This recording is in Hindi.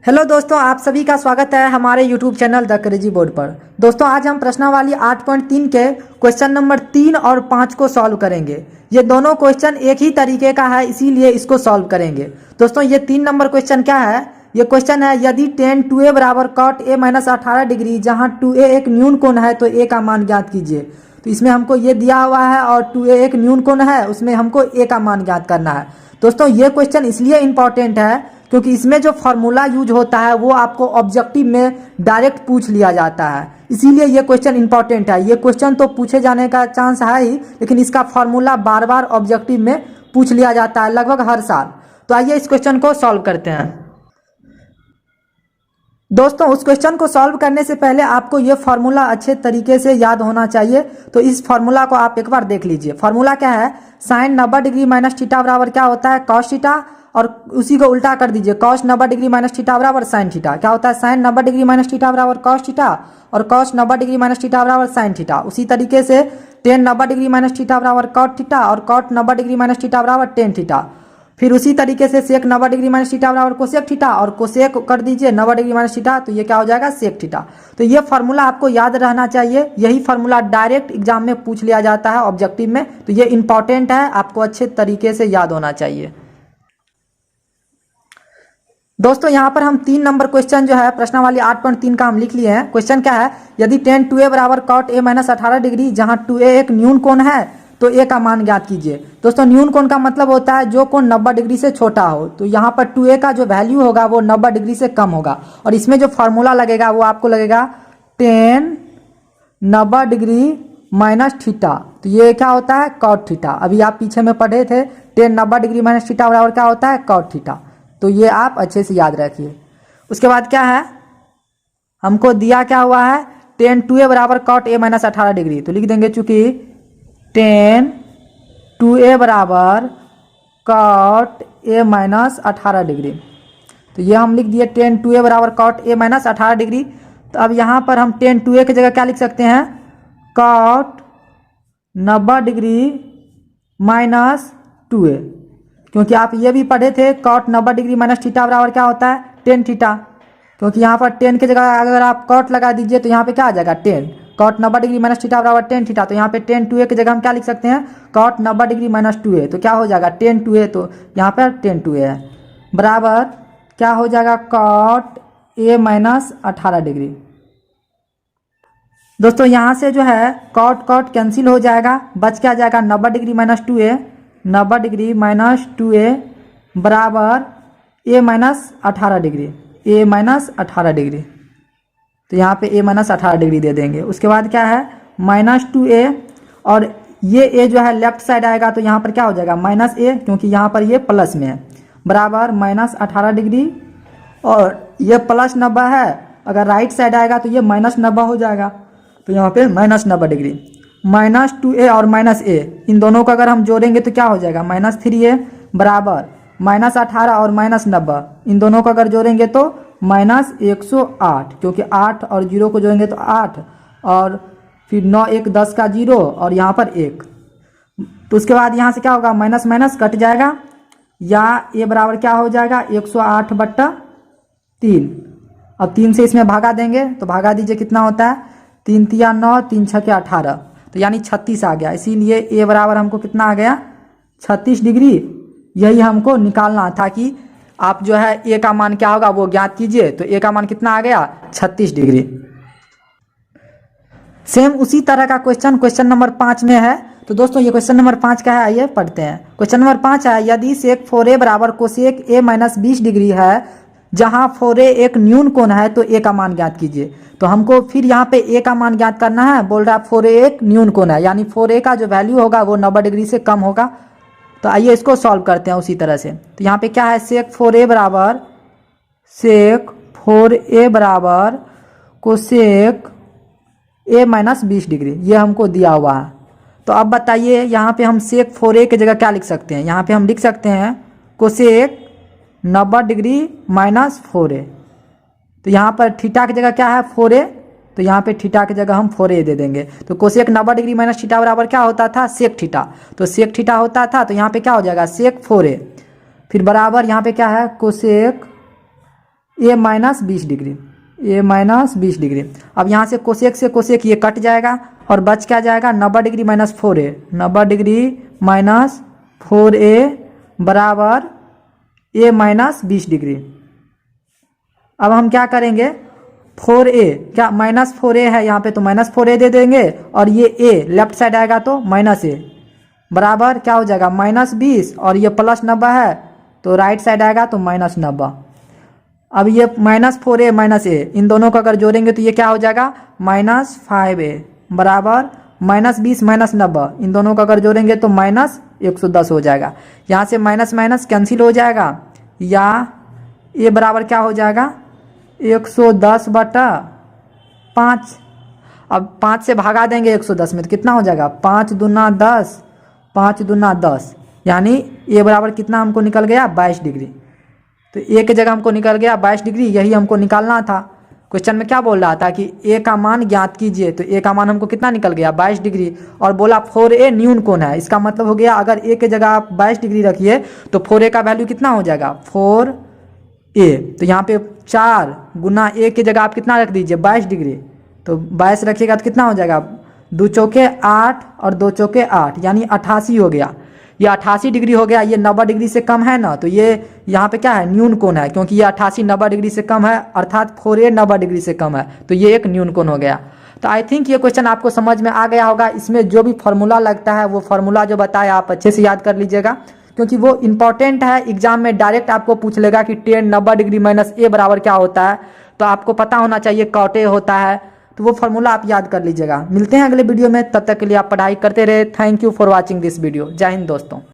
हेलो दोस्तों, आप सभी का स्वागत है हमारे YouTube channel the crazy board पर। दोस्तों, आज हम प्रश्नावली 8.3 के क्वेश्चन नंबर 3 और 5 को सॉल्व करेंगे। ये दोनों क्वेश्चन एक ही तरीके का है, इसीलिए इसको सॉल्व करेंगे। दोस्तों, ये 3 नंबर क्वेश्चन क्या है? ये क्वेश्चन है, यदि tan 2a बराबर cot a माइनस 18 डिग्री, जहाँ 2a एक न्यून कोण है तो a का मान ज्ञात कीजिए। तो इसमें हमको ये दिया हुआ है और 2a एक न्यून कोण है, उसमें हमको a का मान ज्ञात करना है। दोस्तों, ये क्वेश्चन इसलिए इंपॉर्टेंट है क्योंकि इसमें जो फॉर्मूला यूज होता है वो आपको ऑब्जेक्टिव में डायरेक्ट पूछ लिया जाता है, इसीलिए ये क्वेश्चन इंपॉर्टेंट है। ये क्वेश्चन तो पूछे जाने का चांस है ही, लेकिन इसका फॉर्मूला बार बार ऑब्जेक्टिव में पूछ लिया जाता है, लगभग हर साल। तो आइए इस क्वेश्चन को सॉल्व करते हैं। दोस्तों, उस क्वेश्चन को सॉल्व करने से पहले आपको ये फार्मूला अच्छे तरीके से याद होना चाहिए। तो इस फार्मूला को आप एक बार देख लीजिए। फार्मूला क्या है? साइन 90 डिग्री माइनस थीटा बराबर क्या होता है? Cos theta. और उसी को उल्टा कर दीजिए, कॉस 90 डिग्री माइनस थीटा बराबर साइन थीटा। क्या होता है? साइन 90 डिग्री माइनस थीटा बराबर कॉस थीटा, और कॉस 90 डिग्री माइनस थीटा बराबर साइन थीटा। उसी तरीके से टेन 90 डिग्री माइनस थीटा बराबर कॉट थीटा, और कॉट 90 डिग्री माइनस थीटा बराबर टेन थीटा। फिर उसी तरीके से सेक 90 डिग्री माइनस थीटा बराबर कोसेक थीटा, और कोसेक कर दीजिए 90 डिग्री माइनस थीटा, तो ये क्या हो जाएगा? Sec theta. तो ये फार्मूला आपको याद रहना चाहिए। यही फार्मूला डायरेक्ट एग्जाम में पूछ लिया जाता है ऑब्जेक्टिव में, तो ये इंपॉर्टेंट है, आपको अच्छे तरीके से याद होना चाहिए। दोस्तों, यहाँ पर हम 3 नंबर क्वेश्चन जो है प्रश्नावली 8.3 का हम लिख लिए हैं। क्वेश्चन क्या है? यदि tan 2a बराबर cot a माइनस 18 डिग्री, जहाँ 2a एक न्यून कोण है तो a का मान ज्ञात कीजिए। दोस्तों, न्यून कोण का मतलब होता है जो कोण 90 डिग्री से छोटा हो। तो यहाँ पर 2a का जो वैल्यू होगा वो 90 डिग्री से कम होगा, और इसमें जो फार्मूला लगेगा वो आपको लगेगा tan 90 डिग्री माइनस थीटा। तो ये क्या होता है? Cot theta. अभी आप पीछे में पढ़े थे, tan 90 डिग्री माइनस थीटा बराबर क्या होता है? Cot theta. तो ये आप अच्छे से याद रखिए। उसके बाद क्या है? हमको दिया क्या हुआ है? tan 2a बराबर cot a माइनस 18 डिग्री। तो लिख देंगे, चूंकि tan 2a बराबर cot a माइनस 18 डिग्री, तो ये हम लिख दिए tan 2a बराबर cot a माइनस 18 डिग्री। तो अब यहाँ पर हम tan 2a की जगह क्या लिख सकते हैं? cot 90 डिग्री माइनस 2a, क्योंकि आप ये भी पढ़े थे cot 90 डिग्री माइनस थीटा बराबर क्या होता है? Tan theta. क्योंकि यहाँ पर टेन की जगह अगर आप cot लगा दीजिए तो यहाँ पे क्या आ जाएगा? Ten. cot 90 degree minus theta बराबर टेन थीटा। तो यहाँ पे tan 2a की जगह हम क्या लिख सकते हैं? cot 90 degree minus 2a। तो क्या हो जाएगा? tan 2a। तो यहाँ पर tan 2a है बराबर क्या हो जाएगा? cot a minus 18 degree. दोस्तों, यहाँ से जो है cot कैंसिल हो जाएगा, बच क्या जाएगा? 90 degree minus 2a, 90 degree minus 2a बराबर a minus 18 degree, a minus 18 degree. तो यहाँ पे a माइनस 18 डिग्री दे देंगे। उसके बाद क्या है? माइनस 2a, और ये a जो है लेफ्ट साइड आएगा तो यहाँ पर क्या हो जाएगा? माइनस a, क्योंकि यहाँ पर ये प्लस में है, बराबर माइनस 18 डिग्री, और ये प्लस 90 है। अगर राइट साइड आएगा तो ये माइनस 90 हो जाएगा। तो यहाँ पे माइनस 90 डिग्री, माइनस 2a और माइनस a, इन दोनों को अगर हम जोड़ेंगे तो क्या हो जाएगा? माइनस 3a बराबर माइनस 18 और माइनस 90, इन दोनों को अगर जोड़ेंगे तो माइनस 108, क्योंकि 8 और 0 को जोड़ेंगे तो 8, और फिर 9 1 10 का 0, और यहाँ पर 1। तो उसके बाद यहाँ से क्या होगा? माइनस माइनस कट जाएगा, या a बराबर क्या हो जाएगा? 108/3। अब 3 से इसमें भागा देंगे तो भागा दीजिए, कितना होता है? 3 तिया 9, 3 छके 18, तो यानी 36 आ गया। इसीलिए a बराबर हमको कितना आ गया? 36 डिग्री। यही हमको निकालना था कि आप जो है a का मान क्या होगा वो ज्ञात कीजिए। तो a का मान कितना आ गया? 36 डिग्री। सेम उसी तरह का क्वेश्चन नंबर 5 में है। तो दोस्तों, ये क्वेश्चन नंबर 5 का है, आइए पढ़ते हैं। क्वेश्चन नंबर 5 है, यदि सेक 4a बराबर कोसेक a माइनस 20 डिग्री है, जहाँ 4a एक न्यून कोण है तो a का मान ज्ञात कीजिए। तो हमको फिर यहाँ पे a का मान ज्ञात करना है। बोल रहा है 4a एक न्यून कोण है, यानी 4a का जो वैल्यू होगा वो 90 डिग्री से कम होगा। तो आइए इसको सॉल्व करते हैं उसी तरह से। तो यहाँ पे क्या है? सेक 4a बराबर कोसेक a माइनस 20 डिग्री, ये हमको दिया हुआ है। तो अब बताइए, यहाँ पे हम सेक 4a की जगह क्या लिख सकते हैं? यहाँ पे हम लिख सकते हैं कोसेक 90 डिग्री माइनस 4a। तो यहाँ पर थीटा की जगह क्या है? 4a। तो यहाँ पे थीटा की जगह हम 4a दे देंगे। तो कोसेक 90 डिग्री माइनस थीटा बराबर क्या होता था? Sec theta. तो सेक थीटा होता था, तो यहाँ पे क्या हो जाएगा? सेक 4a। फिर बराबर यहाँ पे क्या है? कोसेक ए माइनस 20 डिग्री, ए माइनस 20 डिग्री। अब यहाँ से कोसेक से कोसेक ये कट जाएगा और बच क्या जाएगा 90 degree minus 4a, 90 degree minus 4a बराबर a माइनस 20 डिग्री। अब हम क्या करेंगे 4a क्या माइनस 4a है यहाँ पे तो माइनस 4a दे देंगे और ये a लेफ्ट साइड आएगा तो माइनस a बराबर क्या हो जाएगा माइनस 20 और ये प्लस 90 है तो राइट साइड आएगा तो माइनस 90। अब ये माइनस 4a माइनस a इन दोनों को अगर जोड़ेंगे तो ये क्या हो जाएगा माइनस 5a बराबर माइनस 20 माइनस 90 इन दोनों को अगर जोड़ेंगे तो माइनस 110 हो जाएगा। यहाँ से माइनस माइनस कैंसिल हो जाएगा या a बराबर क्या हो जाएगा 110 बटा 5। अब 5 से भागा देंगे 110 में तो कितना हो जाएगा 5 दूना 10, 5 दूना 10 यानी a बराबर कितना हमको निकल गया 22 डिग्री। तो a की जगह हमको निकल गया 22 डिग्री, यही हमको निकालना था। क्वेश्चन में क्या बोल रहा था कि a का मान ज्ञात कीजिए, तो a का मान हमको कितना निकल गया 22 डिग्री और बोला 4a न्यून कोण है। इसका मतलब हो गया अगर a की जगह आप 22 डिग्री रखिए तो 4a का वैल्यू कितना हो जाएगा 4a। तो यहाँ पे 4 गुना a की जगह आप कितना रख दीजिए 22 डिग्री, तो 22 रखिएगा तो कितना हो जाएगा 2 चौके 8 और 2 चौके 8 यानी 88 हो गया। ये 88 डिग्री हो गया, ये 90 डिग्री से कम है ना, तो ये यहाँ पे क्या है न्यून कोण है क्योंकि ये 88 90 डिग्री से कम है अर्थात 4a 90 डिग्री से कम है, तो ये एक न्यून कोण हो गया। तो आई थिंक ये क्वेश्चन आपको समझ में आ गया होगा। इसमें जो भी फॉर्मूला लगता है वो फॉर्मूला जो बताया आप अच्छे से याद कर लीजिएगा क्योंकि वो इंपॉर्टेंट है। एग्जाम में डायरेक्ट आपको पूछ लेगा कि tan 90 डिग्री माइनस a बराबर क्या होता है, तो आपको पता होना चाहिए cot a होता है, तो वो फॉर्मूला आप याद कर लीजिएगा। मिलते हैं अगले वीडियो में, तब तक के लिए आप पढ़ाई करते रहे। Thank you for watching this video. जय हिंद दोस्तों।